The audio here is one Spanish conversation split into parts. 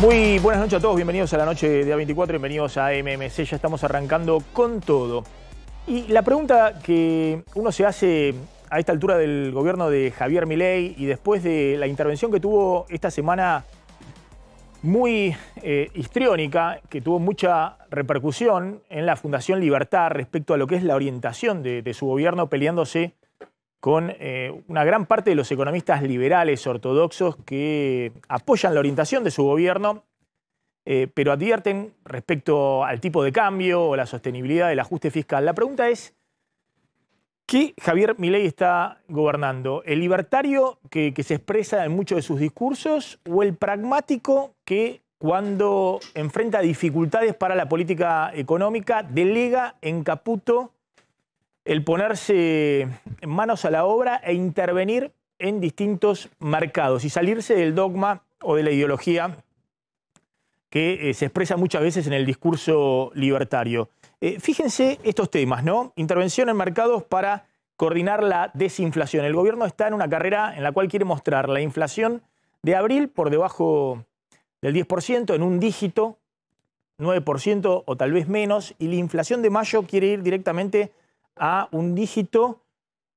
Muy buenas noches a todos, bienvenidos a la noche de A24, bienvenidos a MMC, ya estamos arrancando con todo. Y la pregunta que uno se hace a esta altura del gobierno de Javier Milei y después de la intervención que tuvo esta semana muy histriónica, que tuvo mucha repercusión en la Fundación Libertad respecto a lo que es la orientación de su gobierno, peleándose con una gran parte de los economistas liberales ortodoxos que apoyan la orientación de su gobierno, pero advierten respecto al tipo de cambio o la sostenibilidad del ajuste fiscal. La pregunta es, ¿qué Javier Milei está gobernando? ¿El libertario que se expresa en muchos de sus discursos o el pragmático que cuando enfrenta dificultades para la política económica delega en Caputo el ponerse manos a la obra e intervenir en distintos mercados y salirse del dogma o de la ideología que se expresa muchas veces en el discurso libertario? Fíjense estos temas, ¿no? Intervención en mercados para coordinar la desinflación. El gobierno está en una carrera en la cual quiere mostrar la inflación de abril por debajo del 10%, en un dígito, 9% o tal vez menos, y la inflación de mayo quiere ir directamente a un dígito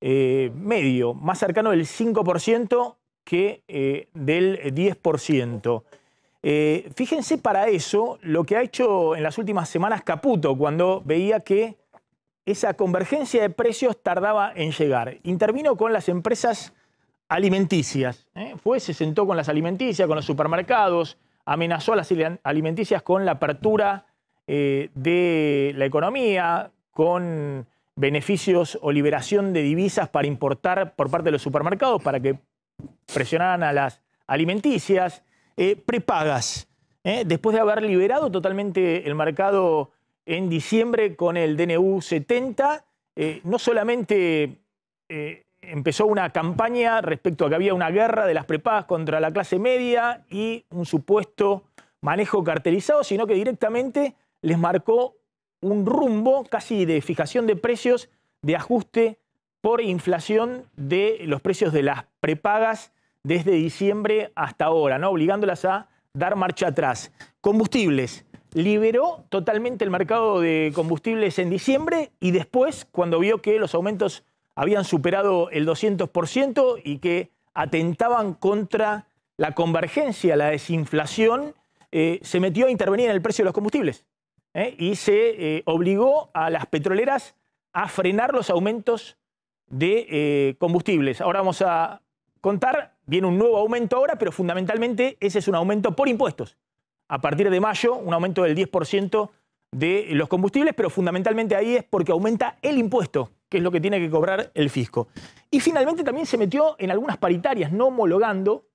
medio, más cercano del 5% que del 10%. Fíjense para eso lo que ha hecho en las últimas semanas Caputo cuando veía que esa convergencia de precios tardaba en llegar. Intervino con las empresas alimenticias, se sentó con las alimenticias, con los supermercados, amenazó a las alimenticias con la apertura de la economía, con beneficios o liberación de divisas para importar por parte de los supermercados para que presionaran a las alimenticias, prepagas. Después de haber liberado totalmente el mercado en diciembre con el DNU 70, no solamente empezó una campaña respecto a que había una guerra de las prepagas contra la clase media y un supuesto manejo cartelizado, sino que directamente les marcó un rumbo casi de fijación de precios, de ajuste por inflación de los precios de las prepagas desde diciembre hasta ahora, ¿no? Obligándolas a dar marcha atrás. Combustibles. Liberó totalmente el mercado de combustibles en diciembre y después, cuando vio que los aumentos habían superado el 200% y que atentaban contra la convergencia, la desinflación, se metió a intervenir en el precio de los combustibles. Y se obligó a las petroleras a frenar los aumentos de combustibles. Ahora vamos a contar, viene un nuevo aumento ahora, pero fundamentalmente ese es un aumento por impuestos. A partir de mayo, un aumento del 10% de los combustibles, pero fundamentalmente ahí es porque aumenta el impuesto, que es lo que tiene que cobrar el fisco. Y finalmente también se metió en algunas paritarias, no homologando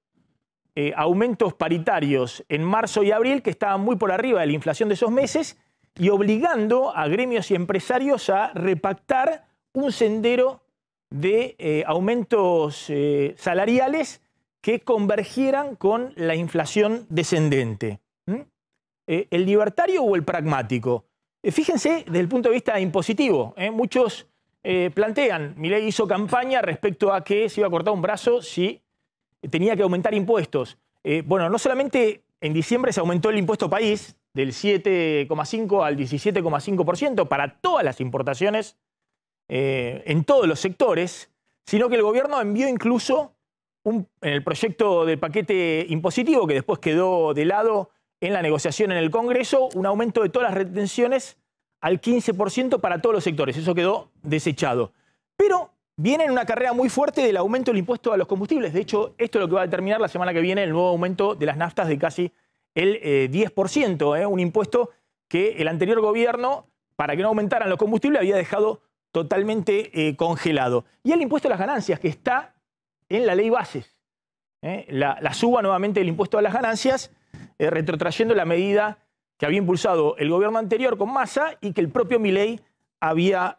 aumentos paritarios en marzo y abril que estaban muy por arriba de la inflación de esos meses y obligando a gremios y empresarios a repactar un sendero de aumentos salariales que convergieran con la inflación descendente. ¿El libertario o el pragmático? Fíjense desde el punto de vista impositivo. Muchos plantean, Milei hizo campaña respecto a que se iba a cortar un brazo si tenía que aumentar impuestos. Bueno, no solamente en diciembre se aumentó el impuesto país del 7,5 al 17,5% para todas las importaciones en todos los sectores, sino que el gobierno envió incluso en el proyecto de paquete impositivo, que después quedó de lado en la negociación en el Congreso, un aumento de todas las retenciones al 15% para todos los sectores. Eso quedó desechado. Pero viene en una carrera muy fuerte del aumento del impuesto a los combustibles. De hecho, esto es lo que va a determinar la semana que viene el nuevo aumento de las naftas de casi el 10%, un impuesto que el anterior gobierno, para que no aumentaran los combustibles, había dejado totalmente congelado. Y el impuesto a las ganancias, que está en la ley bases. La suba nuevamente del impuesto a las ganancias, retrotrayendo la medida que había impulsado el gobierno anterior con Massa y que el propio Milei había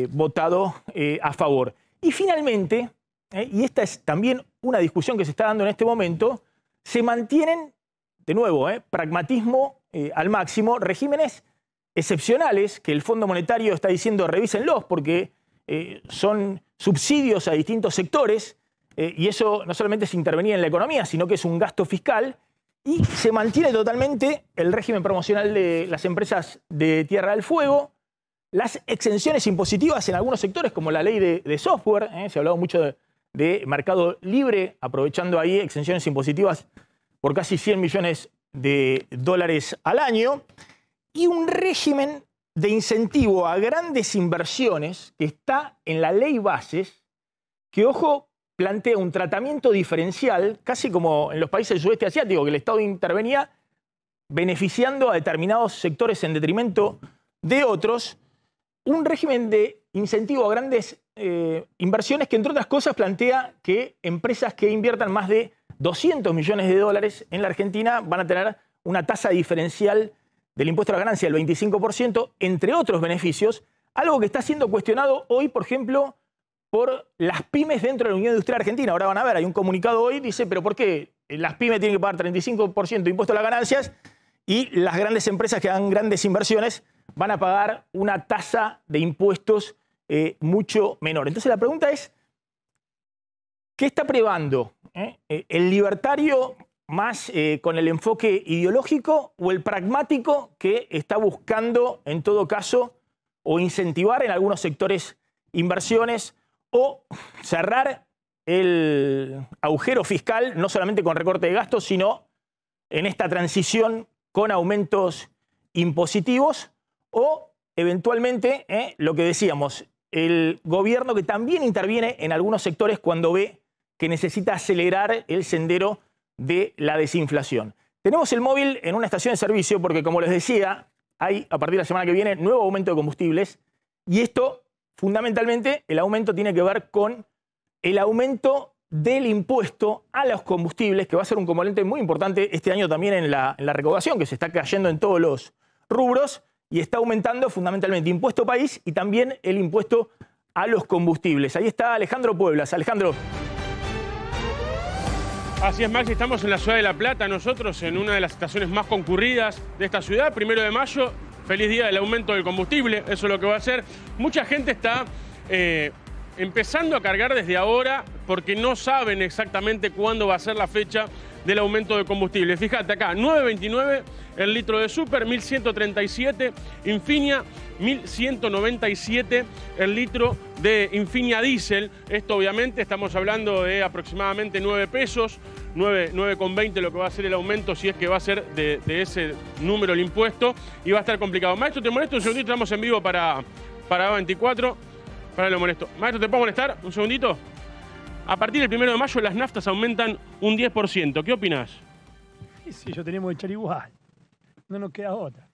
votado a favor. Y finalmente, y esta es también una discusión que se está dando en este momento, se mantienen, de nuevo, pragmatismo al máximo, regímenes excepcionales que el Fondo Monetario está diciendo revísenlos porque son subsidios a distintos sectores y eso no solamente es intervenir en la economía, sino que es un gasto fiscal y se mantiene totalmente el régimen promocional de las empresas de Tierra del Fuego, las exenciones impositivas en algunos sectores, como la ley de software, se ha hablado mucho de mercado libre, aprovechando ahí exenciones impositivas por casi 100 millones de dólares al año, y un régimen de incentivo a grandes inversiones que está en la ley Bases, que, ojo, plantea un tratamiento diferencial, casi como en los países del sudeste asiático, que el Estado intervenía beneficiando a determinados sectores en detrimento de otros, un régimen de incentivo a grandes inversiones que, entre otras cosas, plantea que empresas que inviertan más de 200 millones de dólares en la Argentina van a tener una tasa diferencial del impuesto a la ganancia del 25%, entre otros beneficios, algo que está siendo cuestionado hoy, por ejemplo, por las pymes dentro de la Unión Industrial Argentina. Ahora van a ver, hay un comunicado hoy, dice, pero ¿por qué las pymes tienen que pagar 35% de impuesto a las ganancias y las grandes empresas que hagan grandes inversiones van a pagar una tasa de impuestos mucho menor? Entonces la pregunta es, ¿qué está privando? ¿El libertario más con el enfoque ideológico o el pragmático que está buscando, en todo caso, o incentivar en algunos sectores inversiones, o cerrar el agujero fiscal, no solamente con recorte de gastos, sino en esta transición con aumentos impositivos, o eventualmente, lo que decíamos, el gobierno que también interviene en algunos sectores cuando ve que necesita acelerar el sendero de la desinflación? Tenemos el móvil en una estación de servicio porque, como les decía, hay a partir de la semana que viene nuevo aumento de combustibles, y esto, fundamentalmente, el aumento tiene que ver con el aumento del impuesto a los combustibles, que va a ser un componente muy importante este año también en la recaudación, que se está cayendo en todos los rubros y está aumentando fundamentalmente impuesto país y también el impuesto a los combustibles. Ahí está Alejandro Pueblas. Alejandro. Así es, Maxi, estamos en la ciudad de La Plata, nosotros en una de las estaciones más concurridas de esta ciudad, 1 de mayo. Feliz día del aumento del combustible, eso es lo que va a hacer. Mucha gente está empezando a cargar desde ahora porque no saben exactamente cuándo va a ser la fecha del aumento de combustible. Fíjate acá, 9.29 el litro de Super, 1.137 Infinia, 1.197 el litro de Infinia Diesel. Esto obviamente estamos hablando de aproximadamente 9 pesos, 9,20 lo que va a ser el aumento, si es que va a ser de ese número el impuesto, y va a estar complicado. Maestro, ¿te molesto un segundito? Estamos en vivo para A24. Para lo molesto. Maestro, ¿te puedo molestar un segundito? A partir del 1 de mayo las naftas aumentan un 10%. ¿Qué opinás? Sí, yo tenemos que echar igual. No nos queda otra.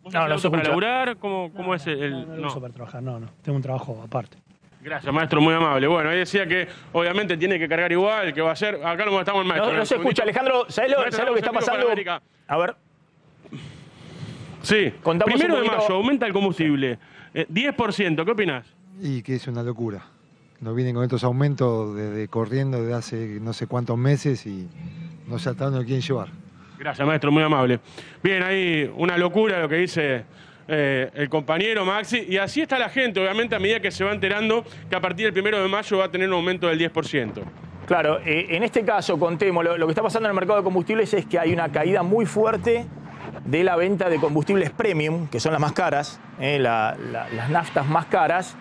No se para laburar? ¿Cómo es el...? No lo uso para trabajar, no. Tengo un trabajo aparte. Gracias, maestro, muy amable. Bueno, ahí decía que obviamente tiene que cargar igual, que va a ser... Acá no estamos el maestro. No se escucha, Alejandro. ¿Sabés lo que está pasando? A ver. Sí. 1 de mayo aumenta el combustible. 10%, ¿qué opinás? Y que es una locura. Nos vienen con estos aumentos corriendo desde hace no sé cuántos meses y no sé hasta dónde lo quieren llevar. Gracias, maestro, muy amable. Bien, ahí una locura lo que dice el compañero Maxi. Y así está la gente, obviamente, a medida que se va enterando que a partir del 1 de mayo va a tener un aumento del 10%. Claro, en este caso, contemos, lo que está pasando en el mercado de combustibles es que hay una caída muy fuerte de la venta de combustibles premium, que son las más caras, las naftas más caras,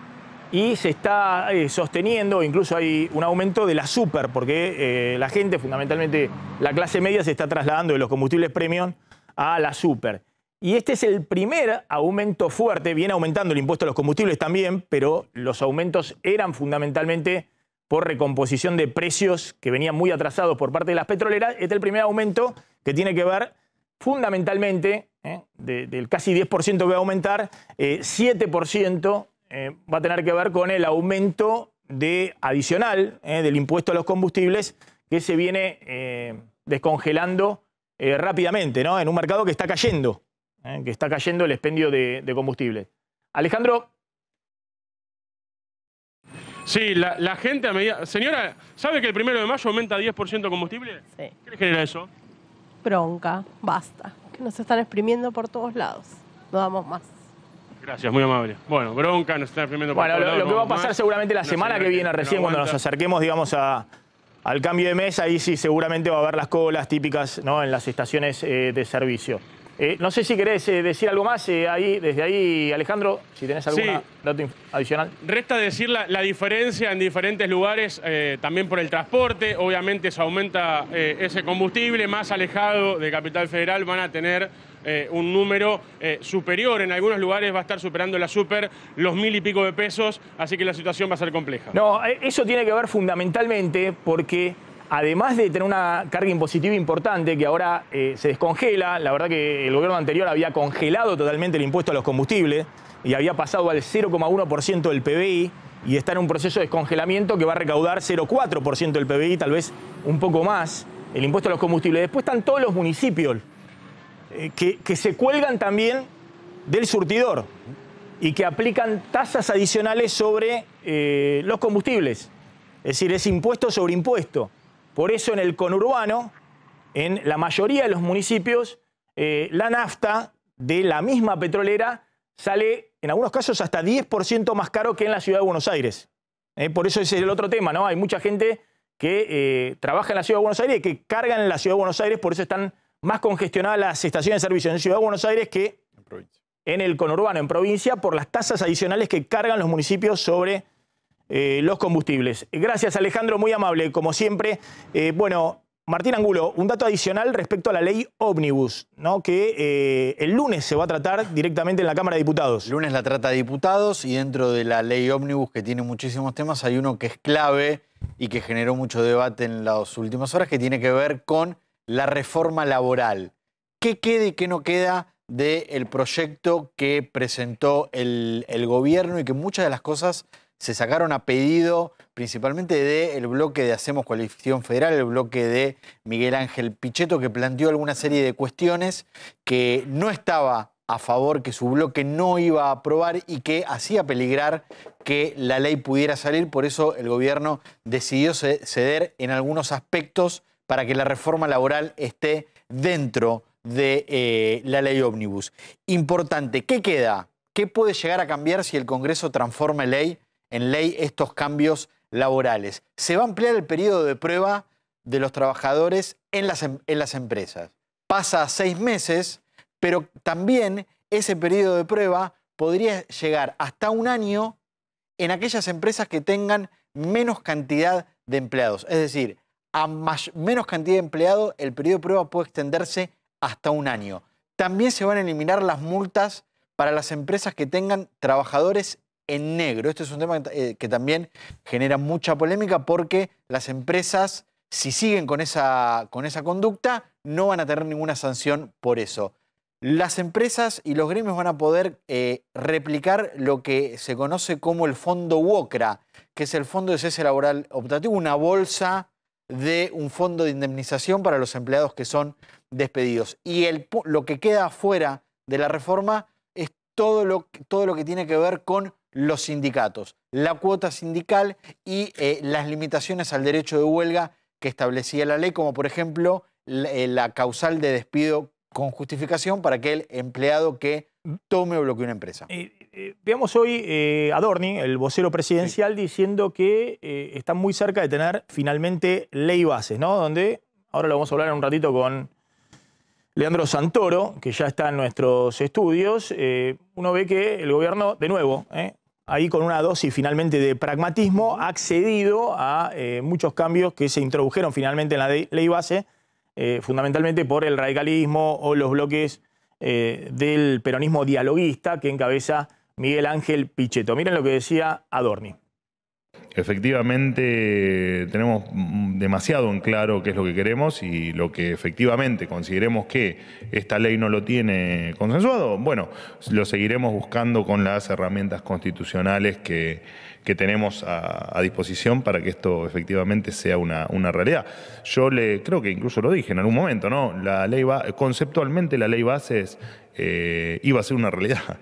y se está sosteniendo, incluso hay un aumento de la super, porque la gente, fundamentalmente la clase media, se está trasladando de los combustibles premium a la super. Y este es el primer aumento fuerte, viene aumentando el impuesto a los combustibles también, pero los aumentos eran fundamentalmente por recomposición de precios que venían muy atrasados por parte de las petroleras. Este es el primer aumento que tiene que ver fundamentalmente, del casi 10% que va a aumentar, 7% va a tener que ver con el aumento adicional del impuesto a los combustibles que se viene descongelando rápidamente, ¿no? En un mercado que está cayendo el expendio de combustible. Alejandro. Sí, la gente a medida... Señora, ¿sabe que el 1 de mayo aumenta 10% combustible? Sí. ¿Qué le genera eso? Bronca, basta. Que nos están exprimiendo por todos lados. No damos más. Gracias, muy amable. Bueno, bronca, nos están exprimiendo por todos lados. Lo que va a pasar seguramente la semana que viene, recién cuando nos acerquemos, digamos, a al cambio de mes, ahí sí seguramente va a haber las colas típicas, ¿no?, en las estaciones de servicio. No sé si querés decir algo más desde ahí, Alejandro, si tenés algún dato adicional. Resta decir la diferencia en diferentes lugares, también por el transporte. Obviamente se aumenta ese combustible, más alejado de Capital Federal van a tener un número superior. En algunos lugares va a estar superando la super los 1000 y pico de pesos, así que la situación va a ser compleja. No, eso tiene que ver fundamentalmente porque, además de tener una carga impositiva importante que ahora se descongela, la verdad que el gobierno anterior había congelado totalmente el impuesto a los combustibles y había pasado al 0,1% del PBI y está en un proceso de descongelamiento que va a recaudar 0,4% del PBI, tal vez un poco más, el impuesto a los combustibles. Después están todos los municipios que se cuelgan también del surtidor y que aplican tasas adicionales sobre los combustibles. Es decir, es impuesto sobre impuesto. Por eso en el conurbano, en la mayoría de los municipios, la nafta de la misma petrolera sale, en algunos casos, hasta 10% más caro que en la ciudad de Buenos Aires. Por eso ese es el otro tema, ¿no? Hay mucha gente que trabaja en la ciudad de Buenos Aires y que cargan en la ciudad de Buenos Aires, por eso están más congestionadas las estaciones de servicio en la ciudad de Buenos Aires que en el conurbano, en provincia, por las tasas adicionales que cargan los municipios sobre los combustibles. Gracias, Alejandro, muy amable, como siempre. Bueno, Martín Angulo, un dato adicional respecto a la ley Ómnibus, ¿no?, que el lunes se va a tratar directamente en la Cámara de Diputados. El lunes la trata diputados y dentro de la ley Ómnibus, que tiene muchísimos temas, hay uno que es clave y que generó mucho debate en las últimas horas, que tiene que ver con la reforma laboral. ¿Qué queda y qué no queda del proyecto que presentó el gobierno y que muchas de las cosas se sacaron a pedido principalmente del bloque de Hacemos Coalición Federal, el bloque de Miguel Ángel Pichetto, que planteó alguna serie de cuestiones que no estaba a favor, que su bloque no iba a aprobar y que hacía peligrar que la ley pudiera salir? Por eso el gobierno decidió ceder en algunos aspectos para que la reforma laboral esté dentro de la ley Ómnibus. Importante, ¿qué queda? ¿Qué puede llegar a cambiar si el Congreso transforma en ley estos cambios laborales? Se va a ampliar el periodo de prueba de los trabajadores en las empresas. Pasa a 6 meses, pero también ese periodo de prueba podría llegar hasta 1 año en aquellas empresas que tengan menos cantidad de empleados. Es decir, a menos cantidad de empleados, el periodo de prueba puede extenderse hasta 1 año. También se van a eliminar las multas para las empresas que tengan trabajadores en negro. Este es un tema que también genera mucha polémica porque las empresas, si siguen con esa conducta, no van a tener ninguna sanción por eso. Las empresas y los gremios van a poder replicar lo que se conoce como el Fondo WOCRA, que es el Fondo de Cese Laboral Optativo, una bolsa de un fondo de indemnización para los empleados que son despedidos. Y lo que queda fuera de la reforma es todo lo que tiene que ver con los sindicatos, la cuota sindical y las limitaciones al derecho de huelga que establecía la ley, como por ejemplo la causal de despido con justificación para aquel empleado que tome o bloquee una empresa. Veamos hoy a Dorni, el vocero presidencial, diciendo que están muy cerca de tener finalmente ley bases, ¿no? Donde, ahora lo vamos a hablar en un ratito con Leandro Santoro, que ya está en nuestros estudios, uno ve que el gobierno, de nuevo, ahí con una dosis finalmente de pragmatismo, ha accedido a muchos cambios que se introdujeron finalmente en la ley base, fundamentalmente por el radicalismo o los bloques del peronismo dialoguista que encabeza Miguel Ángel Pichetto. Miren lo que decía Adorni. Efectivamente tenemos demasiado en claro qué es lo que queremos y lo que efectivamente consideremos que esta ley no lo tiene consensuado, bueno, lo seguiremos buscando con las herramientas constitucionales que tenemos a disposición para que esto efectivamente sea una realidad. Yo creo que incluso lo dije en algún momento, ¿no? Conceptualmente la ley bases iba a ser una realidad.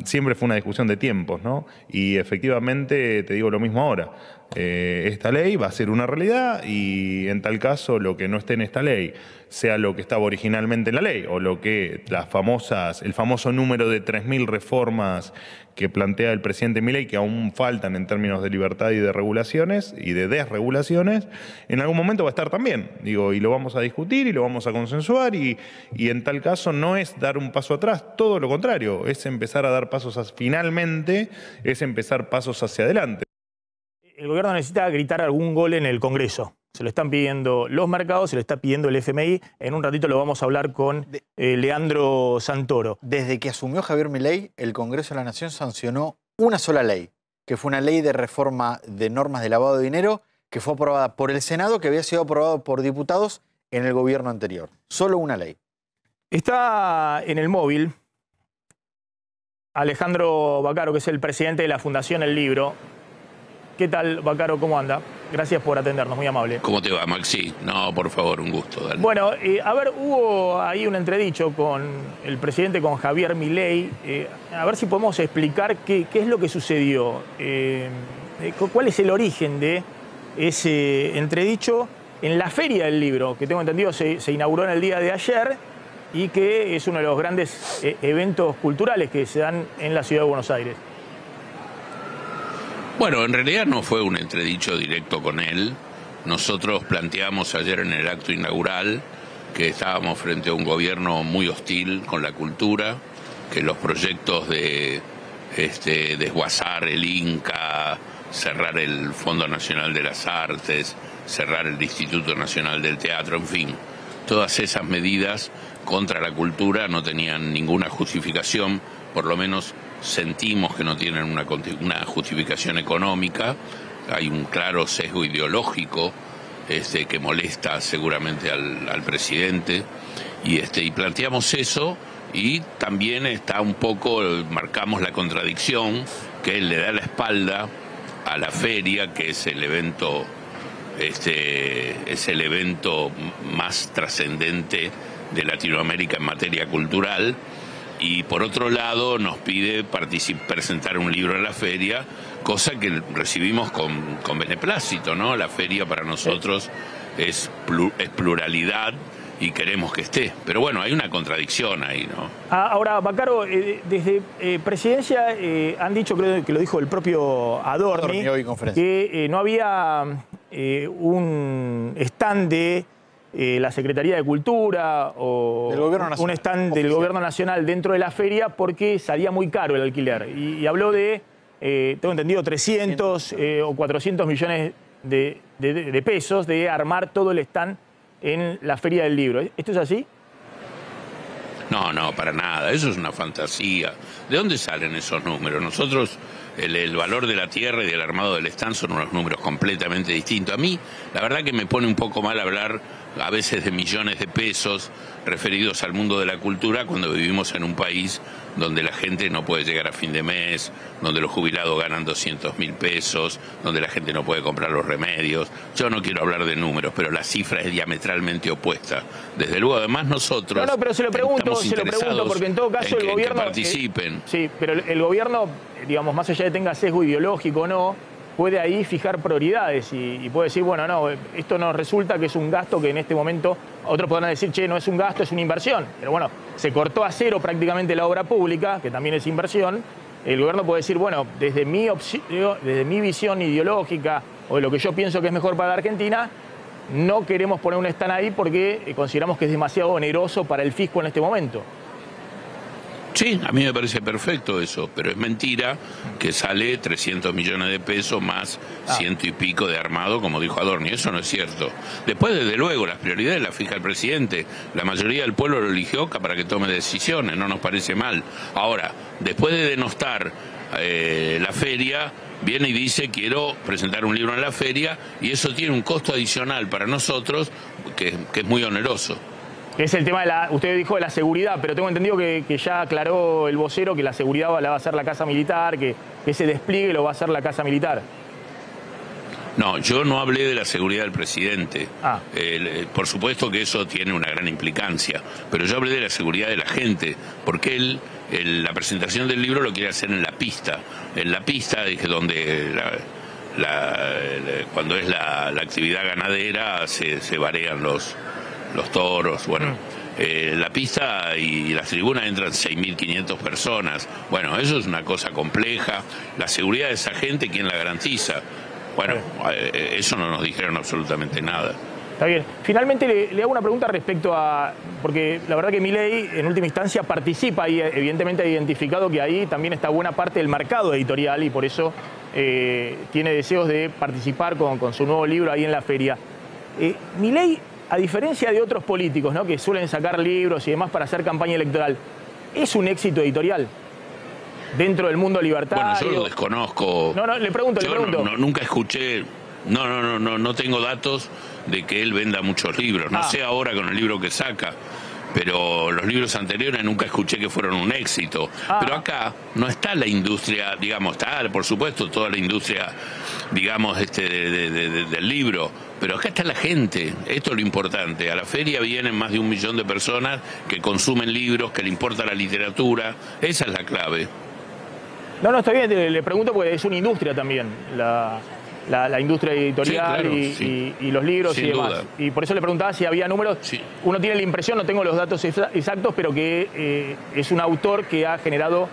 Siempre fue una discusión de tiempos, ¿no? Y efectivamente te digo lo mismo ahora. esta ley va a ser una realidad y en tal caso lo que no esté en esta ley sea lo que estaba originalmente en la ley o lo que el famoso número de 3.000 reformas que plantea el presidente Milei, que aún faltan en términos de libertad y de regulaciones y de desregulaciones, en algún momento va a estar también, digo, y lo vamos a discutir y lo vamos a consensuar y en tal caso no es dar un paso atrás, todo lo contrario, es empezar a dar pasos, finalmente es empezar pasos hacia adelante. El gobierno necesita gritar algún gol en el Congreso. Se lo están pidiendo los mercados, se lo está pidiendo el FMI. En un ratito lo vamos a hablar con Leandro Santoro. Desde que asumió Javier Milei, el Congreso de la Nación sancionó una sola ley, que fue una ley de reforma de normas de lavado de dinero que fue aprobada por el Senado, que había sido aprobado por diputados en el gobierno anterior. Solo una ley. Está en el móvil Alejandro Baccaro, que es el presidente de la Fundación El Libro. ¿Qué tal, Baccaro? ¿Cómo anda? Gracias por atendernos, muy amable. ¿Cómo te va, Maxi? No, por favor, un gusto. Dale. Bueno, a ver, hubo ahí un entredicho con el presidente, con Javier Milei. A ver si podemos explicar qué es lo que sucedió. ¿Cuál es el origen de ese entredicho en la Feria del Libro? Que tengo entendido se inauguró en el día de ayer y que es uno de los grandes eventos culturales que se dan en la ciudad de Buenos Aires. Bueno, en realidad no fue un entredicho directo con él. Nosotros planteamos ayer en el acto inaugural que estábamos frente a un gobierno muy hostil con la cultura, que los proyectos de desguazar el Inca, cerrar el Fondo Nacional de las Artes, cerrar el Instituto Nacional del Teatro, en fin, todas esas medidas contra la cultura no tenían ninguna justificación, por lo menos sentimos que no tienen una justificación económica. Hay un claro sesgo ideológico que molesta seguramente al presidente y planteamos eso y también marcamos la contradicción que él le da la espalda a la feria, que es el evento más trascendente de Latinoamérica en materia cultural. Y por otro lado nos pide presentar un libro en la feria, cosa que recibimos con beneplácito, ¿no? La feria para nosotros es pluralidad y queremos que esté. Pero bueno, hay una contradicción ahí, ¿no? Ahora, Baccaro, desde Presidencia han dicho, creo que lo dijo el propio Adorni, hoy en conferencia, que no había un stand de la Secretaría de Cultura o un stand del Gobierno Nacional dentro de la feria porque salía muy caro el alquiler. Y habló de, tengo entendido, 300 o 400 millones de pesos de armar todo el stand en la Feria del Libro. ¿Esto es así? No, para nada. Eso es una fantasía. ¿De dónde salen esos números? Nosotros, el valor de la tierra y del armado del stand son unos números completamente distintos. A mí, la verdad que me pone un poco mal hablar a veces de millones de pesos referidos al mundo de la cultura cuando vivimos en un país donde la gente no puede llegar a fin de mes, donde los jubilados ganan 200.000 pesos, donde la gente no puede comprar los remedios. Yo no quiero hablar de números, pero la cifra es diametralmente opuesta. Desde luego, además nosotros... No, pero se lo pregunto porque en todo caso el gobierno... que participen. Sí, pero el gobierno, digamos, más allá de tenga sesgo ideológico o no, puede ahí fijar prioridades y puede decir, bueno, no, esto nos resulta que es un gasto que en este momento otros podrán decir, che, no es un gasto, es una inversión. Pero bueno, se cortó a cero prácticamente la obra pública, que también es inversión. El gobierno puede decir, bueno, desde mi visión ideológica o de lo que yo pienso que es mejor para la Argentina, no queremos poner un stand ahí porque consideramos que es demasiado oneroso para el fisco en este momento. Sí, a mí me parece perfecto eso, pero es mentira que sale 300 millones de pesos más 100 y pico de armado, como dijo Adorni. Eso no es cierto. Después, desde luego, las prioridades las fija el presidente. La mayoría del pueblo lo eligió para que tome decisiones, no nos parece mal. Ahora, después de denostar la feria, viene y dice, quiero presentar un libro en la feria, y eso tiene un costo adicional para nosotros que es muy oneroso. Es el tema usted dijo de la seguridad, pero tengo entendido que ya aclaró el vocero que la seguridad la va a hacer la Casa Militar, que ese despliegue lo va a hacer la Casa Militar. No, yo no hablé de la seguridad del presidente. Por supuesto que eso tiene una gran implicancia, pero yo hablé de la seguridad de la gente, porque la presentación del libro lo quiere hacer en la pista. En la pista, dije, donde cuando es la actividad ganadera se varean los toros, bueno. La pista y las tribunas entran 6.500 personas. Bueno, eso es una cosa compleja. La seguridad de esa gente, ¿quién la garantiza? Bueno, eso no nos dijeron absolutamente nada. Está bien. Finalmente le hago una pregunta respecto a... Porque la verdad que Milei en última instancia participa y evidentemente ha identificado que ahí también está buena parte del mercado editorial y por eso tiene deseos de participar con su nuevo libro ahí en la feria. Milei, a diferencia de otros políticos, ¿no?, que suelen sacar libros y demás para hacer campaña electoral, ¿es un éxito editorial dentro del mundo libertario? Bueno, yo lo desconozco. No, le pregunto. Nunca escuché... No tengo datos de que él venda muchos libros. No sé ahora con el libro que saca, pero los libros anteriores nunca escuché que fueron un éxito. Pero acá no está la industria, digamos, está por supuesto toda la industria, digamos, del libro, pero acá está la gente. Esto es lo importante. A la feria vienen más de 1 millón de personas que consumen libros, que le importa la literatura. Esa es la clave. No, está bien, le pregunto porque es una industria también, la industria editorial, sí, claro, y los libros y demás. Duda. Y por eso le preguntaba si había números. Sí. Uno tiene la impresión, no tengo los datos exactos, pero que es un autor que ha generado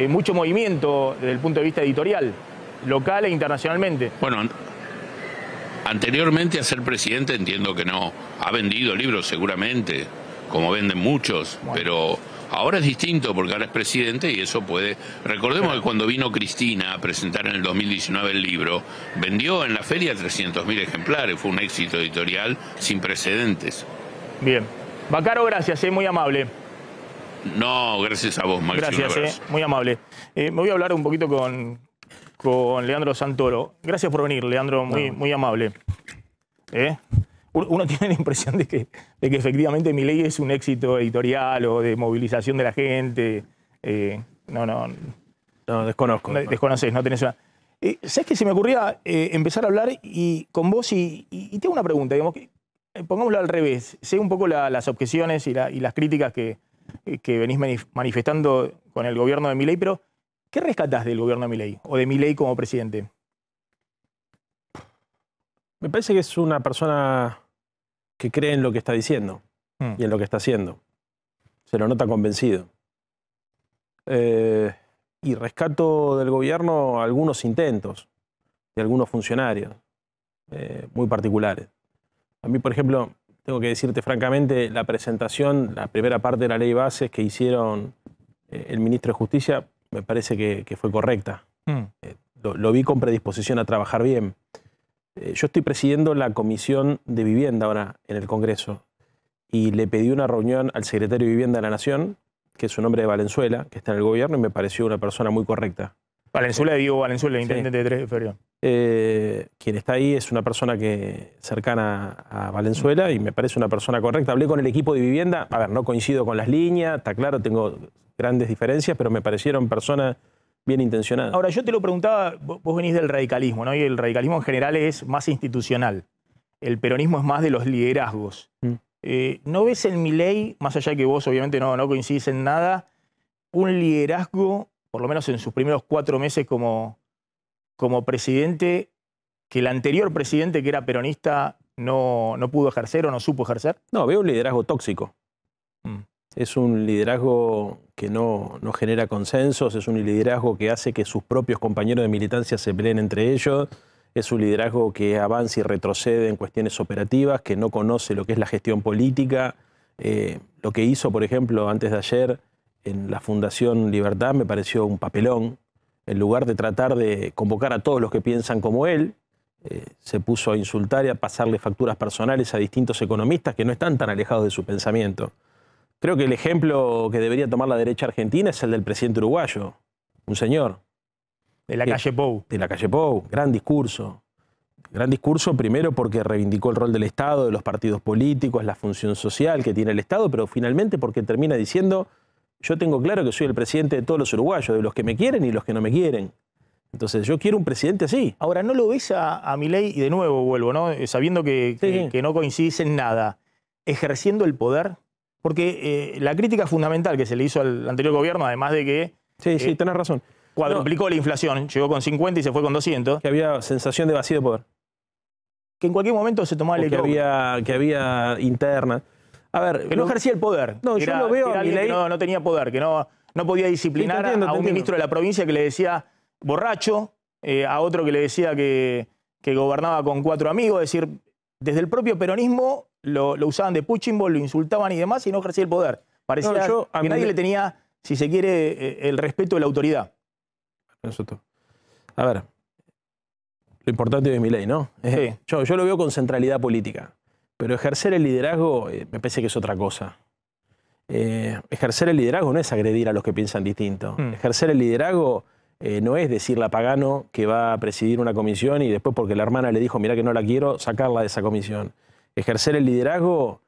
mucho movimiento desde el punto de vista editorial, local e internacionalmente. Bueno, anteriormente a ser presidente entiendo que no. Ha vendido libros seguramente, como venden muchos, pero... Ahora es distinto porque ahora es presidente y eso puede... Recordemos que cuando vino Cristina a presentar en el 2019 el libro, vendió en la feria 300.000 ejemplares. Fue un éxito editorial sin precedentes. Bien. Bacaro, gracias, muy amable. No, gracias a vos, Máximo. Gracias, muy amable. Me voy a hablar un poquito con Leandro Santoro. Gracias por venir, Leandro, muy amable. Uno tiene la impresión de que efectivamente Milei es un éxito editorial o de movilización de la gente. No, desconozco. Desconoces, no tenés una... ¿Sabes que se me ocurría empezar a hablar con vos y te hago una pregunta? Digamos, pongámoslo al revés. Sé un poco las objeciones y las críticas que venís manifestando con el gobierno de Milei, pero ¿qué rescatás del gobierno de Milei o de Milei como presidente? Me parece que es una persona que cree en lo que está diciendo y en lo que está haciendo. Se lo nota convencido. Y rescato del gobierno algunos intentos de algunos funcionarios muy particulares. A mí, por ejemplo, tengo que decirte francamente, la presentación, la primera parte de la ley bases que hicieron el ministro de Justicia, me parece que fue correcta. Lo vi con predisposición a trabajar bien. Yo estoy presidiendo la Comisión de Vivienda ahora en el Congreso y le pedí una reunión al secretario de Vivienda de la Nación, que es un hombre de Valenzuela, que está en el gobierno, y me pareció una persona muy correcta. Valenzuela, Diego Valenzuela, intendente de 3 de febrero. Quien está ahí es una persona cercana a Valenzuela y me parece una persona correcta. Hablé con el equipo de vivienda, a ver, no coincido con las líneas, está claro, tengo grandes diferencias, pero me parecieron personas bien intencionadas. Ahora, yo te lo preguntaba, vos venís del radicalismo, ¿no? Y el radicalismo en general es más institucional. El peronismo es más de los liderazgos. ¿No ves en Milei, más allá de que vos obviamente no coincidís en nada, un liderazgo, por lo menos en sus primeros 4 meses como presidente, que el anterior presidente, que era peronista, no pudo ejercer o no supo ejercer? No, veo un liderazgo tóxico. Es un liderazgo que no genera consensos, es un liderazgo que hace que sus propios compañeros de militancia se peleen entre ellos, es un liderazgo que avanza y retrocede en cuestiones operativas, que no conoce lo que es la gestión política. Lo que hizo, por ejemplo, antes de ayer en la Fundación Libertad me pareció un papelón. En lugar de tratar de convocar a todos los que piensan como él, se puso a insultar y a pasarle facturas personales a distintos economistas que no están tan alejados de su pensamiento. Creo que el ejemplo que debería tomar la derecha argentina es el del presidente uruguayo, un señor. De la calle Pou. De la calle Pou, gran discurso. Gran discurso primero porque reivindicó el rol del Estado, de los partidos políticos, la función social que tiene el Estado, pero finalmente porque termina diciendo: yo tengo claro que soy el presidente de todos los uruguayos, de los que me quieren y los que no me quieren. Entonces yo quiero un presidente así. Ahora, ¿no lo ves a Milei, y de nuevo vuelvo, ¿no? Sabiendo que no coincidís en nada, ejerciendo el poder? Porque la crítica fundamental que se le hizo al anterior gobierno, además de que... Sí, tenés razón. cuadruplicó la inflación, llegó con 50 y se fue con 200. Que había sensación de vacío de poder. Que en cualquier momento se tomaba el que había interna. A ver, que no ejercía el poder. No, yo lo veo a Milei que no tenía poder, que no podía disciplinar a un ministro de la provincia que le decía borracho, a otro que le decía que gobernaba con 4 amigos. Es decir, desde el propio peronismo lo usaban de punching ball, lo insultaban y demás, y no ejercía el poder. Parecía que nadie le tenía, si se quiere, el respeto de la autoridad. A ver, lo importante es Milei, ¿no? Sí. Yo lo veo con centralidad política, pero ejercer el liderazgo me parece que es otra cosa. Ejercer el liderazgo no es agredir a los que piensan distinto. Ejercer el liderazgo no es decirle a Pagano que va a presidir una comisión y después porque la hermana le dijo, mirá que no la quiero, sacarla de esa comisión. Ejercer el liderazgo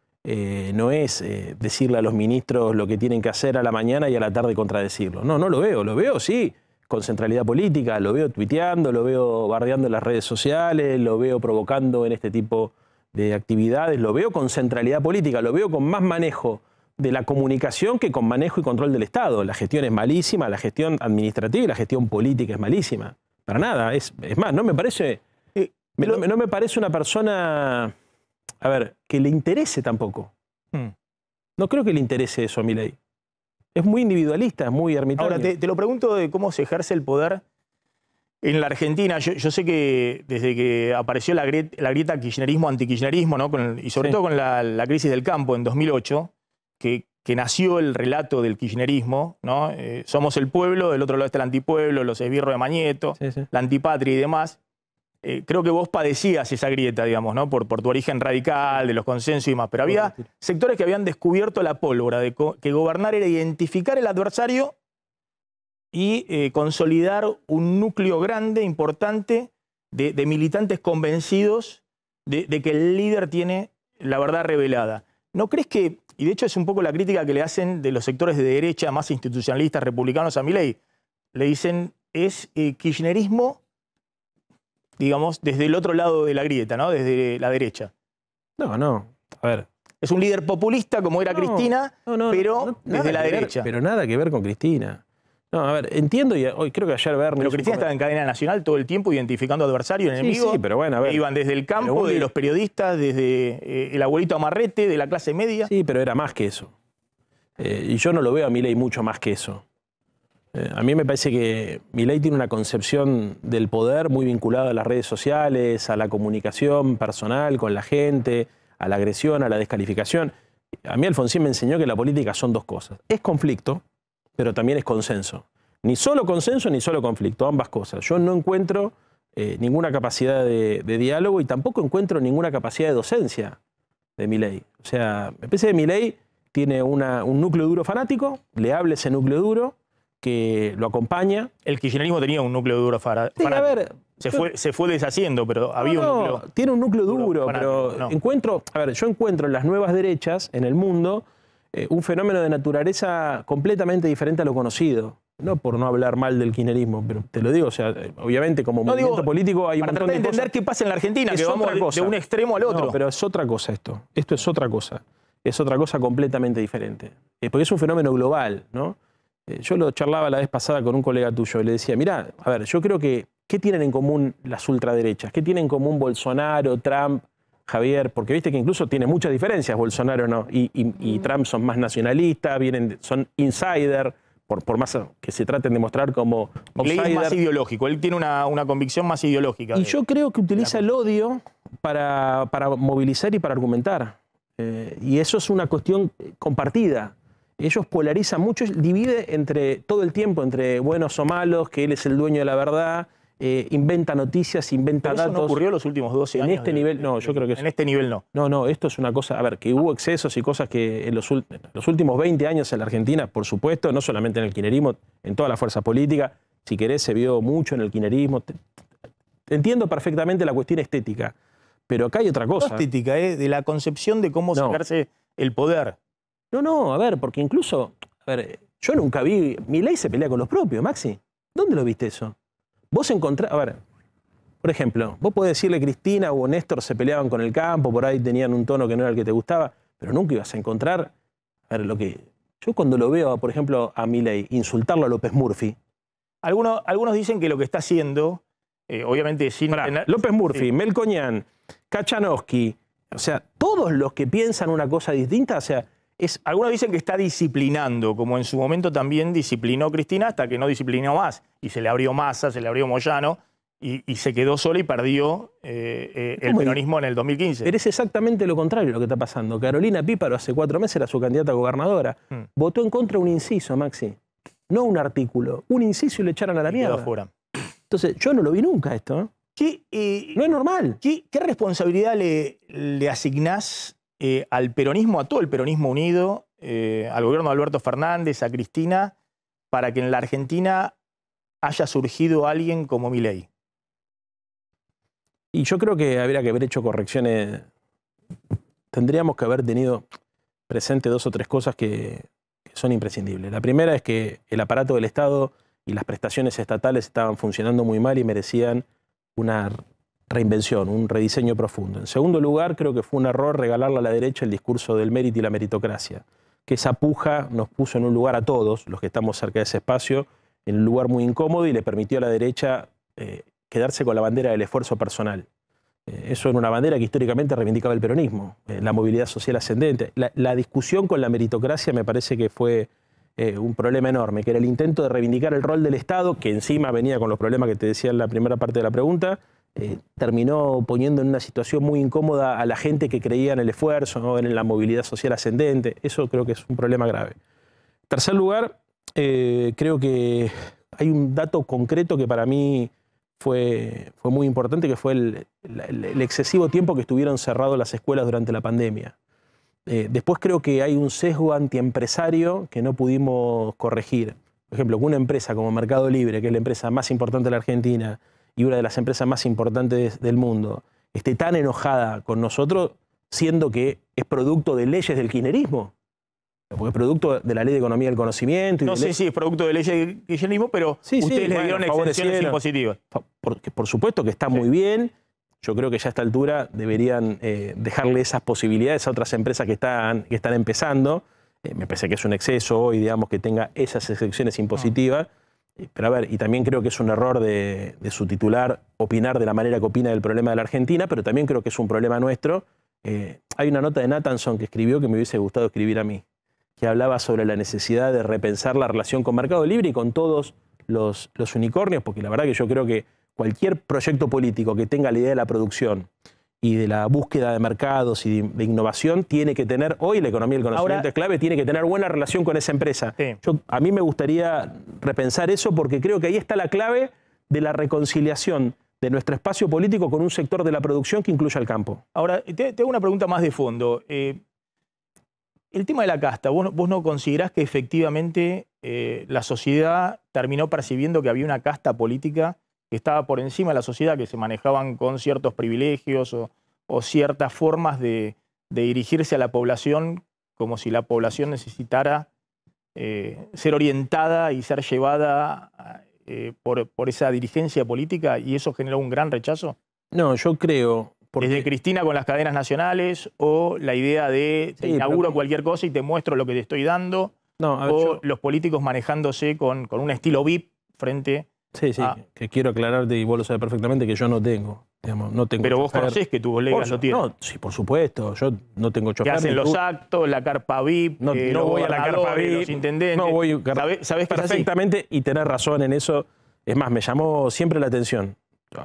no es decirle a los ministros lo que tienen que hacer a la mañana y a la tarde contradecirlo. No, no lo veo sí, con centralidad política, lo veo tuiteando, lo veo bardeando en las redes sociales, lo veo provocando en este tipo de actividades, lo veo con centralidad política, lo veo con más manejo de la comunicación que con manejo y control del Estado. La gestión es malísima, la gestión administrativa y la gestión política es malísima. Para nada. Es más, no me parece una persona, a ver, que le interese tampoco. No creo que le interese eso a Milei. Es muy individualista, es muy ermitaño. Ahora, te lo pregunto de cómo se ejerce el poder en la Argentina. Yo sé que desde que apareció la grieta kirchnerismo-antikirchnerismo, ¿no? Y sobre todo con la crisis del campo en 2008, que nació el relato del kirchnerismo, ¿no? Somos el pueblo, del otro lado está el antipueblo, los esbirros de Mañeto, la antipatria y demás. Creo que vos padecías esa grieta, digamos, ¿no? Por tu origen radical, de los consensos y demás. Pero había sectores que habían descubierto la pólvora, de que gobernar era identificar el adversario y consolidar un núcleo grande, importante, de militantes convencidos de que el líder tiene la verdad revelada. ¿No crees que, y de hecho es un poco la crítica que le hacen de los sectores de derecha más institucionalistas republicanos a Milei, le dicen es kirchnerismo, digamos, desde el otro lado de la grieta, ¿no? Desde la derecha. No. A ver. Es un líder populista como era Cristina, pero desde la derecha. Pero nada que ver con Cristina. No, a ver, entiendo, y hoy creo que ayer Bernie... Pero Cristina estaba en cadena nacional todo el tiempo identificando adversario, enemigo. Sí, pero bueno, a ver. Iban desde el campo, de los periodistas, desde el abuelito Amarrete, de la clase media. Sí, pero era más que eso. Y yo no lo veo a Milei mucho más que eso. A mí me parece que Milei tiene una concepción del poder muy vinculada a las redes sociales, a la comunicación personal con la gente, a la agresión, a la descalificación. A mí Alfonsín me enseñó que la política son dos cosas. Es conflicto, pero también es consenso. Ni solo consenso ni solo conflicto, ambas cosas. Yo no encuentro ninguna capacidad de diálogo y tampoco encuentro ninguna capacidad de docencia de Milei. O sea, me parece que Milei tiene un núcleo duro fanático, le habla ese núcleo duro, que lo acompaña. El kirchnerismo tenía un núcleo duro fanático. Sí, a ver, se fue deshaciendo, pero había un núcleo. Tiene un núcleo duro, fanático, pero yo encuentro en las nuevas derechas, en el mundo, un fenómeno de naturaleza completamente diferente a lo conocido. No por no hablar mal del kirchnerismo, pero te lo digo, o sea, obviamente como movimiento político hay un montón de cosas. Para entender qué pasa en la Argentina, que vamos de un extremo al otro. No, pero es otra cosa esto. Esto es otra cosa. Es otra cosa completamente diferente. Porque es un fenómeno global, ¿no? Yo lo charlaba la vez pasada con un colega tuyo y le decía, mirá, a ver, yo creo que, ¿qué tienen en común las ultraderechas? ¿Qué tienen en común Bolsonaro, Trump, Javier? Porque viste que incluso tiene muchas diferencias Bolsonaro, ¿no? Y Trump son más nacionalistas, son insider, por más que se traten de mostrar como outsider. Él es más ideológico, él tiene una convicción más ideológica. Y yo creo que utiliza el odio para movilizar y para argumentar. Y eso es una cuestión compartida. Ellos polarizan mucho, divide todo el tiempo entre buenos o malos, que él es el dueño de la verdad, inventa noticias, inventa datos. ¿Eso no ocurrió los últimos 12 años? En este nivel, no, yo creo que en este nivel no. No, esto es una cosa, a ver, que hubo excesos y cosas que en los últimos 20 años en la Argentina, por supuesto, no solamente en el kirchnerismo, en toda la fuerza política, si querés, se vio mucho en el kirchnerismo. Entiendo perfectamente la cuestión estética, pero acá hay otra cosa. No estética, de la concepción de cómo sacarse el poder. No, a ver, porque incluso, yo nunca vi, Milei se pelea con los propios, Maxi. ¿Dónde lo viste eso? Vos encontrás, a ver, por ejemplo, vos podés decirle Cristina o Néstor se peleaban con el campo, por ahí tenían un tono que no era el que te gustaba, pero nunca ibas a encontrar, yo cuando lo veo, por ejemplo, a Milei insultarlo a López Murphy, Algunos dicen que lo que está haciendo, obviamente sin tener... López Murphy, Melconian, Kachanowski, o sea, todos los que piensan una cosa distinta, o sea, algunos dicen que está disciplinando, como en su momento también disciplinó Cristina, hasta que no disciplinó más. Y se le abrió Massa, se le abrió Moyano, y se quedó sola y perdió el peronismo en el 2015. Pero es exactamente lo contrario lo que está pasando. Carolina Píparo hace 4 meses era su candidata a gobernadora. Votó en contra de un inciso, Maxi. No un artículo. Un inciso y le echaron a la mierda. Quedó afuera. Entonces, yo no lo vi nunca esto. No es normal. ¿Qué responsabilidad le asignás al peronismo, a todo el peronismo unido, al gobierno de Alberto Fernández, a Cristina, para que en la Argentina haya surgido alguien como Milei? Y yo creo que habría que haber hecho correcciones. Tendríamos que haber tenido presente 2 o 3 cosas que son imprescindibles. La primera es que el aparato del Estado y las prestaciones estatales estaban funcionando muy mal y merecían una reinvención, un rediseño profundo. En segundo lugar, creo que fue un error regalarle a la derecha el discurso del mérito y la meritocracia, que esa puja nos puso en un lugar a todos, los que estamos cerca de ese espacio, en un lugar muy incómodo y le permitió a la derecha quedarse con la bandera del esfuerzo personal. Eso era una bandera que históricamente reivindicaba el peronismo, la movilidad social ascendente. La discusión con la meritocracia me parece que fue un problema enorme, que era el intento de reivindicar el rol del Estado, que encima venía con los problemas que te decía en la primera parte de la pregunta, terminó poniendo en una situación muy incómoda a la gente que creía en el esfuerzo, ¿no? En la movilidad social ascendente. Eso creo que es un problema grave. En tercer lugar, creo que hay un dato concreto que para mí fue muy importante, que fue el excesivo tiempo que estuvieron cerradas las escuelas durante la pandemia. Después creo que hay un sesgo antiempresario que no pudimos corregir. Por ejemplo, que una empresa como Mercado Libre, que es la empresa más importante de la Argentina y una de las empresas más importantes del mundo, esté tan enojada con nosotros, siendo que es producto de leyes del kirchnerismo. Porque es producto de la Ley de Economía del Conocimiento. Y no sé si es producto de leyes del kirchnerismo, pero ustedes le dieron exenciones impositivas. Por supuesto que está muy bien. Yo creo que ya a esta altura deberían dejarle esas posibilidades a otras empresas que están empezando. Me parece que es un exceso hoy, digamos, que tenga esas excepciones impositivas. Pero a ver, y también creo que es un error de su titular opinar de la manera que opina del problema de la Argentina, pero también creo que es un problema nuestro. Hay una nota de Nathanson que escribió que me hubiese gustado escribir a mí, que hablaba sobre la necesidad de repensar la relación con Mercado Libre y con todos los unicornios, porque la verdad que yo creo que cualquier proyecto político que tenga la idea de la producción y de la búsqueda de mercados y de innovación tiene que tener, hoy la economía del conocimiento es clave, tiene que tener buena relación con esa empresa. Sí. A mí me gustaría repensar eso porque creo que ahí está la clave de la reconciliación de nuestro espacio político con un sector de la producción que incluya el campo. Ahora, te hago una pregunta más de fondo. El tema de la casta, ¿vos no considerás que efectivamente la sociedad terminó percibiendo que había una casta política que estaba por encima de la sociedad, que se manejaban con ciertos privilegios o ciertas formas de dirigirse a la población como si la población necesitara ser orientada y ser llevada por esa dirigencia política y eso generó un gran rechazo? No, yo creo... Desde Cristina con las cadenas nacionales o la idea de te inauguro cualquier cosa y te muestro lo que te estoy dando, los políticos manejándose con un estilo VIP frente... Sí, que quiero aclararte y vos lo sabés perfectamente que yo no tengo. Digamos, no tengo pero vos conocés que tus colegas lo tienen. No, sí, por supuesto. Yo no tengo chofer. Que hacen los actos, la carpa VIP, no voy a la carpa VIP, los intendentes. No voy ¿Sabés que perfectamente y tenés razón en eso. Es más, me llamó siempre la atención.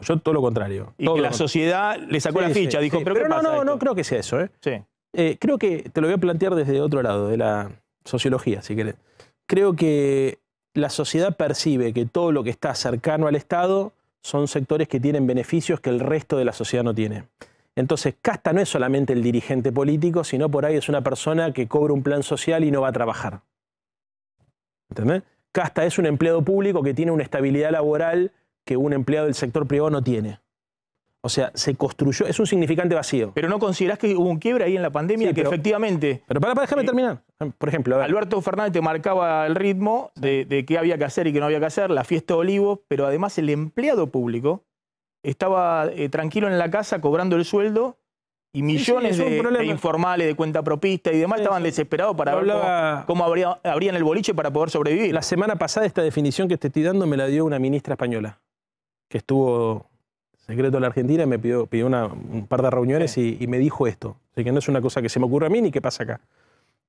Yo todo lo contrario. Y que la sociedad le sacó la ficha, dijo, pero ¿qué pasa no creo que sea eso. Sí. Creo que te lo voy a plantear desde otro lado, de la sociología, si querés. Creo que la sociedad percibe que todo lo que está cercano al Estado son sectores que tienen beneficios que el resto de la sociedad no tiene. Entonces, casta no es solamente el dirigente político, sino por ahí es una persona que cobra un plan social y no va a trabajar. ¿Entendés? Casta es un empleado público que tiene una estabilidad laboral que un empleado del sector privado no tiene. O sea, se construyó, es un significante vacío. ¿Pero no considerás que hubo un quiebre ahí en la pandemia? Sí, que efectivamente... Pero déjame terminar. Por ejemplo, Alberto Fernández te marcaba el ritmo de qué había que hacer y qué no había que hacer, la fiesta de Olivos, pero además el empleado público estaba tranquilo en la casa cobrando el sueldo y millones de informales, de cuenta propista y demás estaban desesperados para ver cómo abrían el boliche para poder sobrevivir. La semana pasada esta definición que te estoy dando me la dio una ministra española, que estuvo secreto en la Argentina y me pidió un par de reuniones y me dijo esto. Así que no es una cosa que se me ocurre a mí ni que pasa acá.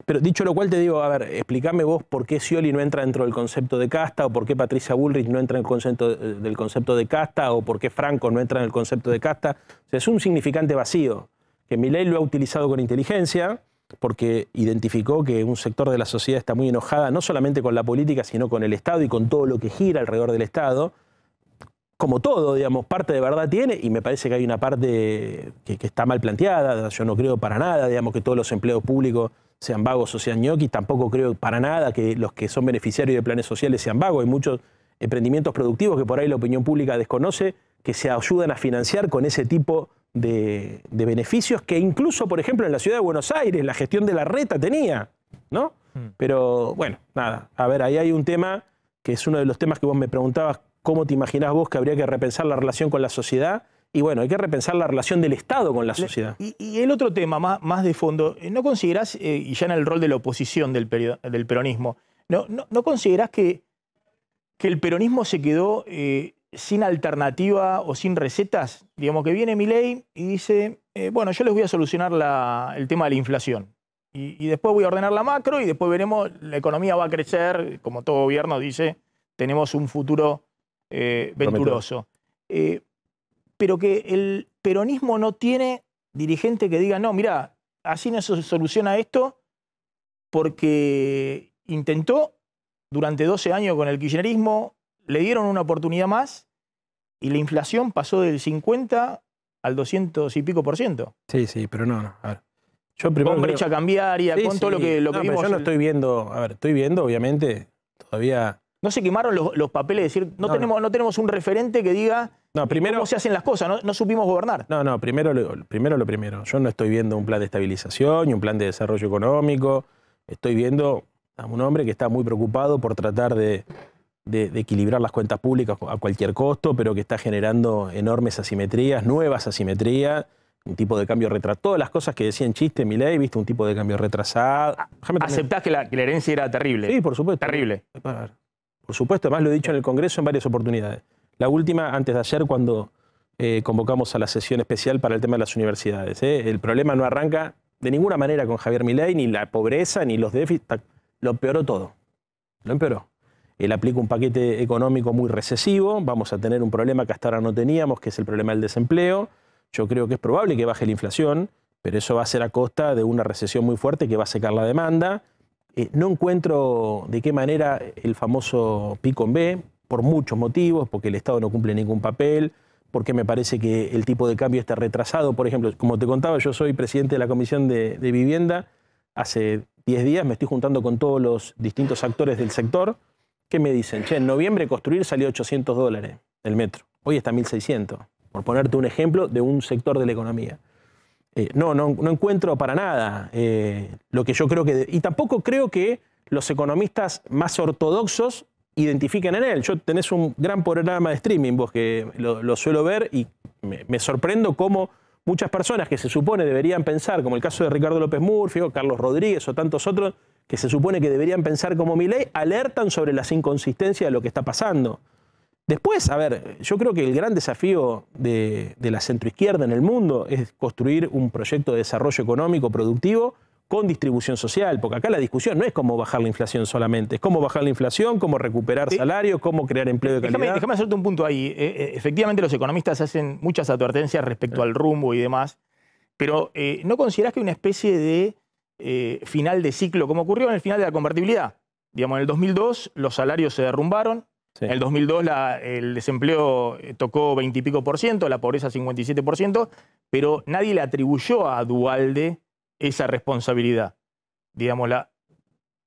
Pero dicho lo cual te digo, a ver, explícame vos por qué Scioli no entra dentro del concepto de casta, o por qué Patricia Bullrich no entra en el concepto de casta, o por qué Franco no entra en el concepto de casta. O sea, es un significante vacío, que Milei lo ha utilizado con inteligencia, porque identificó que un sector de la sociedad está muy enojada, no solamente con la política, sino con el Estado y con todo lo que gira alrededor del Estado. Como todo, digamos, parte de verdad tiene, y me parece que hay una parte que está mal planteada. Yo no creo para nada, digamos, que todos los empleos públicos sean vagos o sean ñoquis. Tampoco creo para nada que los que son beneficiarios de planes sociales sean vagos. Hay muchos emprendimientos productivos que por ahí la opinión pública desconoce, que se ayudan a financiar con ese tipo de beneficios que incluso, por ejemplo, en la ciudad de Buenos Aires, la gestión de la Reta tenía, ¿no? Pero, bueno, nada. A ver, ahí hay un tema que es uno de los temas que vos me preguntabas, ¿cómo te imaginás vos que habría que repensar la relación con la sociedad? Y bueno, hay que repensar la relación del Estado con la sociedad. Y el otro tema, más de fondo, ¿no considerás, y ya en el rol de la oposición del peronismo, ¿no considerás que el peronismo se quedó sin alternativa o sin recetas? Digamos que viene Milei y dice, bueno, yo les voy a solucionar el tema de la inflación. Y después voy a ordenar la macro y después veremos, la economía va a crecer, como todo gobierno dice, tenemos un futuro venturoso. Pero que el peronismo no tiene dirigente que diga, no, mirá, así no se soluciona esto, porque intentó durante 12 años con el kirchnerismo, le dieron una oportunidad más y la inflación pasó del 50 al 200 y pico %. Sí, pero no. A ver. Yo primero con brecha cambiaria, con todo lo que vimos. Yo no estoy viendo, a ver, estoy viendo, obviamente, todavía... No se quemaron los papeles, es decir, no tenemos un referente que diga cómo se hacen las cosas, no supimos gobernar. Primero lo primero. Yo no estoy viendo un plan de estabilización y un plan de desarrollo económico. Estoy viendo a un hombre que está muy preocupado por tratar de equilibrar las cuentas públicas a cualquier costo, pero que está generando enormes asimetrías, nuevas asimetrías, un tipo de cambio retrasado. Todas las cosas que decía en chiste Milei, viste, un tipo de cambio retrasado. ¿Aceptás que la herencia era terrible? Sí, por supuesto. Terrible. Por supuesto, además lo he dicho en el Congreso en varias oportunidades. La última, antes de ayer, cuando convocamos a la sesión especial para el tema de las universidades. El problema no arranca de ninguna manera con Javier Milei, ni la pobreza, ni los déficits. Lo empeoró todo. Lo empeoró. Él aplica un paquete económico muy recesivo. Vamos a tener un problema que hasta ahora no teníamos, que es el problema del desempleo. Yo creo que es probable que baje la inflación, pero eso va a ser a costa de una recesión muy fuerte que va a secar la demanda. No encuentro de qué manera el famoso pico en B, por muchos motivos, porque el Estado no cumple ningún papel, porque me parece que el tipo de cambio está retrasado. Por ejemplo, como te contaba, yo soy presidente de la Comisión de Vivienda. Hace 10 días me estoy juntando con todos los distintos actores del sector que me dicen, che, en noviembre construir salió $800 el metro, hoy está 1.600, por ponerte un ejemplo de un sector de la economía. No encuentro para nada lo que yo creo que... Y tampoco creo que los economistas más ortodoxos identifiquen en él. Tenés un gran programa de streaming, vos, que lo suelo ver y me sorprendo cómo muchas personas que se supone deberían pensar, como el caso de Ricardo López Murphy o Carlos Rodríguez o tantos otros, que se supone que deberían pensar como Milei, alertan sobre las inconsistencias de lo que está pasando. Después, a ver, yo creo que el gran desafío de la centroizquierda en el mundo es construir un proyecto de desarrollo económico productivo con distribución social, porque acá la discusión no es cómo bajar la inflación solamente, es cómo bajar la inflación, cómo recuperar salarios, cómo crear empleo de calidad. Déjame hacerte un punto ahí. Efectivamente los economistas hacen muchas advertencias respecto al rumbo y demás, pero ¿no considerás que hay una especie de final de ciclo, como ocurrió en el final de la convertibilidad? Digamos, en el 2002 los salarios se derrumbaron. Sí. En el 2002 el desempleo tocó 20 y pico %, la pobreza 57%, pero nadie le atribuyó a Duhalde esa responsabilidad. Digamos, la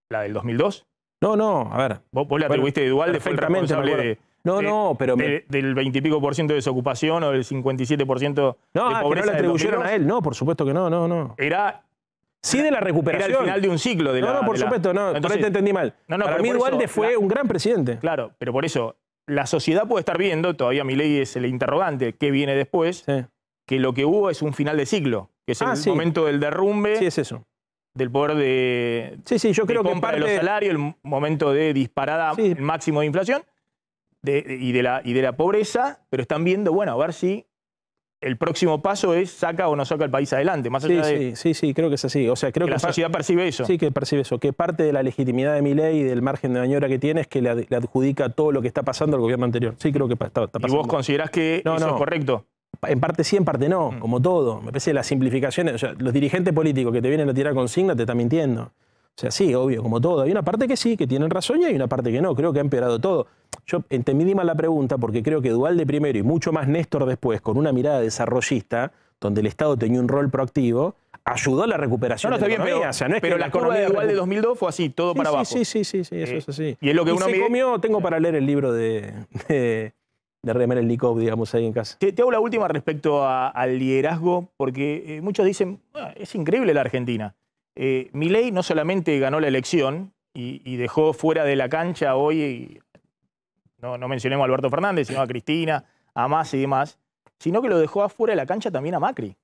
del 2002. No, a ver. Vos le atribuiste a Duhalde, fue el responsable del 20 y pico % de desocupación o del 57% de pobreza. No, que no le atribuyeron a él, no, por supuesto que no. Sí, de la recuperación. Era el final de un ciclo. Por supuesto, no. Entonces, te entendí mal. Para mí Duhalde fue un gran presidente. Claro, pero por eso la sociedad puede estar viendo, todavía Milei es el interrogante, ¿qué viene después? Sí. Que lo que hubo es un final de ciclo. que es el momento del derrumbe. Sí, es eso. Del poder de, yo creo que compra parte de los salarios, el momento de disparada, el máximo de inflación y de la pobreza, pero están viendo, bueno, a ver si el próximo paso es saca o no saca el país adelante. Más allá de sí, creo que es así. O sea, creo que la sociedad percibe eso. Sí, que percibe eso. Que parte de la legitimidad de Milei y del margen de maniobra que tiene es que le adjudica todo lo que está pasando al gobierno anterior. Sí, creo que está pasando. ¿Y vos considerás que eso es correcto? En parte sí, en parte no, como todo. Me parece que las simplificaciones, o sea, los dirigentes políticos que te vienen a tirar consigna te están mintiendo. O sea, sí, obvio, como todo. Hay una parte que sí, que tienen razón y hay una parte que no. Creo que ha empeorado todo. Yo entendí mal la pregunta porque creo que Duhalde primero y mucho más Néstor después, con una mirada desarrollista, donde el Estado tenía un rol proactivo, ayudó a la recuperación de la economía. Pero, o sea, no es pero que la curva de Duhalde 2002 fue así, todo para abajo. Sí, eso es así. Y es lo que uno se comió, tengo para leer el libro de Remerelikov, digamos, ahí en casa. Te hago la última respecto al liderazgo, porque muchos dicen, es increíble la Argentina. Milei no solamente ganó la elección y dejó fuera de la cancha hoy, no mencionemos a Alberto Fernández, sino a Cristina, a Massa y demás, sino que lo dejó afuera de la cancha también a Macri.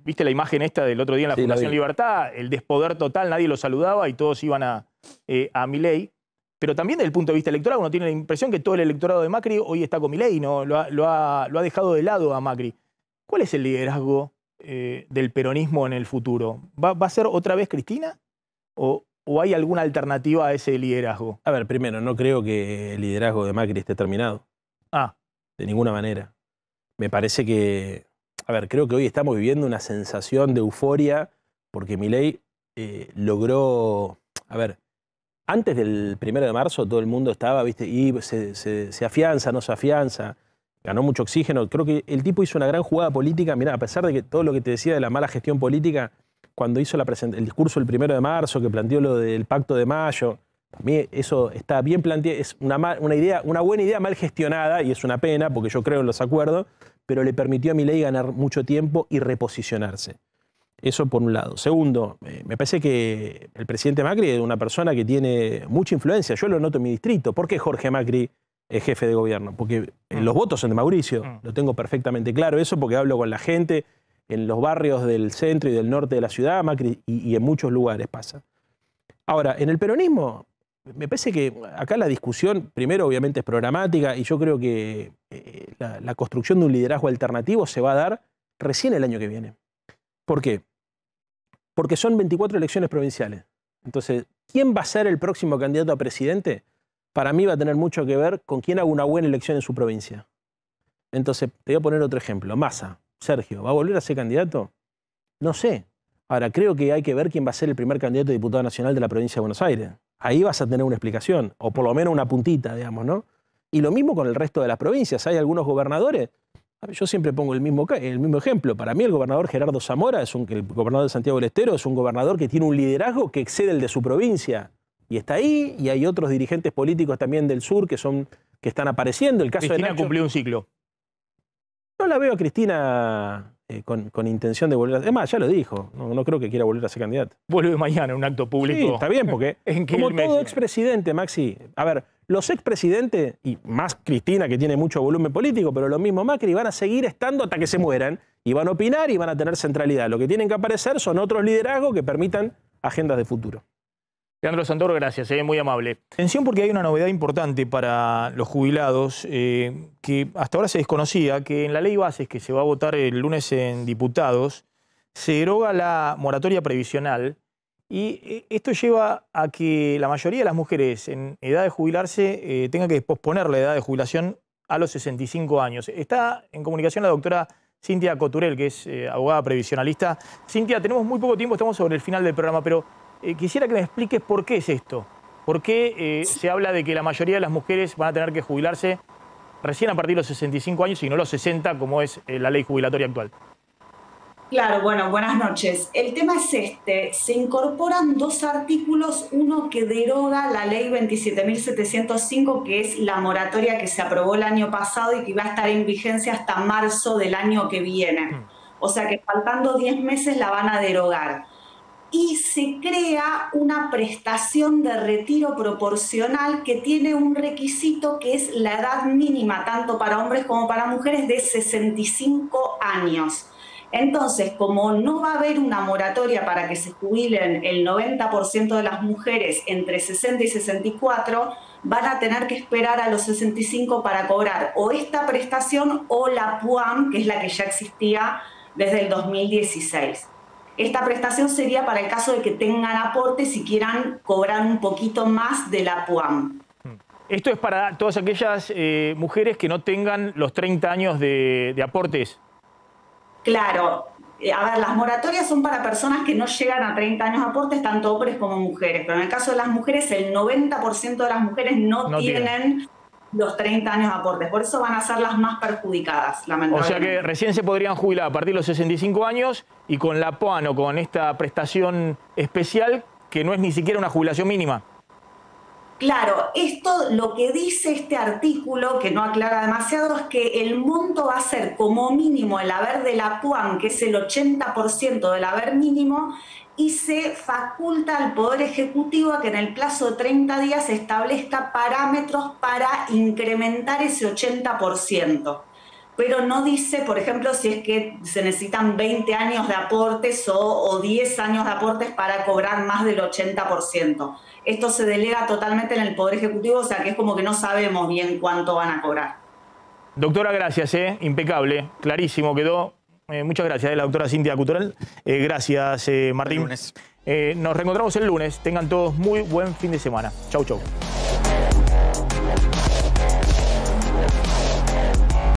¿Viste la imagen esta del otro día en la Fundación Libertad? El despoder total, nadie lo saludaba y todos iban a Milei. Pero también desde el punto de vista electoral, uno tiene la impresión que todo el electorado de Macri hoy está con Milei, ¿no? Lo ha dejado de lado a Macri. ¿Cuál es el liderazgo del peronismo en el futuro? ¿Va a ser otra vez Cristina? ¿O hay alguna alternativa a ese liderazgo? A ver, primero, no creo que el liderazgo de Macri esté terminado. De ninguna manera. Me parece que... A ver, creo que hoy estamos viviendo una sensación de euforia porque Milei logró... A ver... Antes del 1 de marzo todo el mundo estaba, ¿viste? Y se afianza, no se afianza. Ganó mucho oxígeno. Creo que el tipo hizo una gran jugada política. Mirá, a pesar de que todo lo que te decía de la mala gestión política, cuando hizo el discurso el 1 de marzo, que planteó lo del Pacto de Mayo, para mí eso está bien planteado. Es una buena idea mal gestionada, y es una pena, porque yo creo en los acuerdos, pero le permitió a Milei ganar mucho tiempo y reposicionarse. Eso por un lado. Segundo, me parece que el presidente Macri es una persona que tiene mucha influencia. Yo lo noto en mi distrito. ¿Por qué Jorge Macri es jefe de gobierno? Porque los votos son de Mauricio. Lo tengo perfectamente claro eso porque hablo con la gente en los barrios del centro y del norte de la ciudad, Macri, y en muchos lugares pasa. Ahora, en el peronismo, me parece que acá la discusión, primero obviamente es programática, y yo creo que la construcción de un liderazgo alternativo se va a dar recién el año que viene. ¿Por qué? Porque son 24 elecciones provinciales. Entonces, ¿quién va a ser el próximo candidato a presidente? Para mí va a tener mucho que ver con quién haga una buena elección en su provincia. Entonces, te voy a poner otro ejemplo. Massa, Sergio, ¿va a volver a ser candidato? No sé. Ahora, creo que hay que ver quién va a ser el primer candidato a diputado nacional de la provincia de Buenos Aires. Ahí vas a tener una explicación, o por lo menos una puntita, digamos, ¿no? Y lo mismo con el resto de las provincias. Hay algunos gobernadores. Yo siempre pongo el mismo ejemplo. Para mí el gobernador Gerardo Zamora, el gobernador de Santiago del Estero, es un gobernador que tiene un liderazgo que excede el de su provincia. Y está ahí, y hay otros dirigentes políticos también del sur que están apareciendo. El caso Cristina de Nacho, cumplió un ciclo. No la veo a Cristina con intención de volver a... Es más, ya lo dijo. No creo que quiera volver a ser candidata. Vuelve mañana en un acto público. Sí, está bien, porque como todo expresidente, Maxi... A ver, los expresidentes, y más Cristina, que tiene mucho volumen político, pero lo mismo Macri, van a seguir estando hasta que se mueran, y van a opinar y van a tener centralidad. Lo que tienen que aparecer son otros liderazgos que permitan agendas de futuro. Leandro Santoro, gracias, muy amable. Atención porque hay una novedad importante para los jubilados que hasta ahora se desconocía, que en la ley bases que se va a votar el lunes en diputados, se deroga la moratoria previsional. Y esto lleva a que la mayoría de las mujeres en edad de jubilarse tengan que posponer la edad de jubilación a los 65 años. Está en comunicación la doctora Cintia Coturel, que es abogada previsionalista. Cintia, tenemos muy poco tiempo, estamos sobre el final del programa, pero quisiera que me expliques por qué es esto. ¿Por qué se habla de que la mayoría de las mujeres van a tener que jubilarse recién a partir de los 65 años y no los 60, como es la ley jubilatoria actual? Claro, bueno, buenas noches. El tema es este. Se incorporan dos artículos, uno que deroga la ley 27.705, que es la moratoria que se aprobó el año pasado y que va a estar en vigencia hasta marzo del año que viene. O sea que faltando 10 meses la van a derogar. Y se crea una prestación de retiro proporcional que tiene un requisito que es la edad mínima, tanto para hombres como para mujeres, de 65 años. Entonces, como no va a haber una moratoria para que se jubilen el 90% de las mujeres entre 60 y 64, van a tener que esperar a los 65 para cobrar o esta prestación o la PUAM, que es la que ya existía desde el 2016. Esta prestación sería para el caso de que tengan aportes y quieran cobrar un poquito más de la PUAM. Esto es para todas aquellas mujeres que no tengan los 30 años de aportes. Claro. A ver, las moratorias son para personas que no llegan a 30 años de aportes, tanto hombres como mujeres. Pero en el caso de las mujeres, el 90% de las mujeres no tienen los 30 años de aportes. Por eso van a ser las más perjudicadas, lamentablemente. O sea que recién se podrían jubilar a partir de los 65 años y con la PUAN o con esta prestación especial, que no es ni siquiera una jubilación mínima. Claro, esto lo que dice este artículo, que no aclara demasiado, es que el monto va a ser como mínimo el haber de la PUAM, que es el 80% del haber mínimo, y se faculta al Poder Ejecutivo a que en el plazo de 30 días establezca parámetros para incrementar ese 80%. Pero no dice, por ejemplo, si es que se necesitan 20 años de aportes o 10 años de aportes para cobrar más del 80%. Esto se delega totalmente en el Poder Ejecutivo, o sea que es como que no sabemos bien cuánto van a cobrar. Doctora, gracias, impecable, clarísimo quedó. Muchas gracias, la doctora Cintia Cutoral. Gracias, Martín. Nos reencontramos el lunes. Tengan todos muy buen fin de semana. Chau, chau.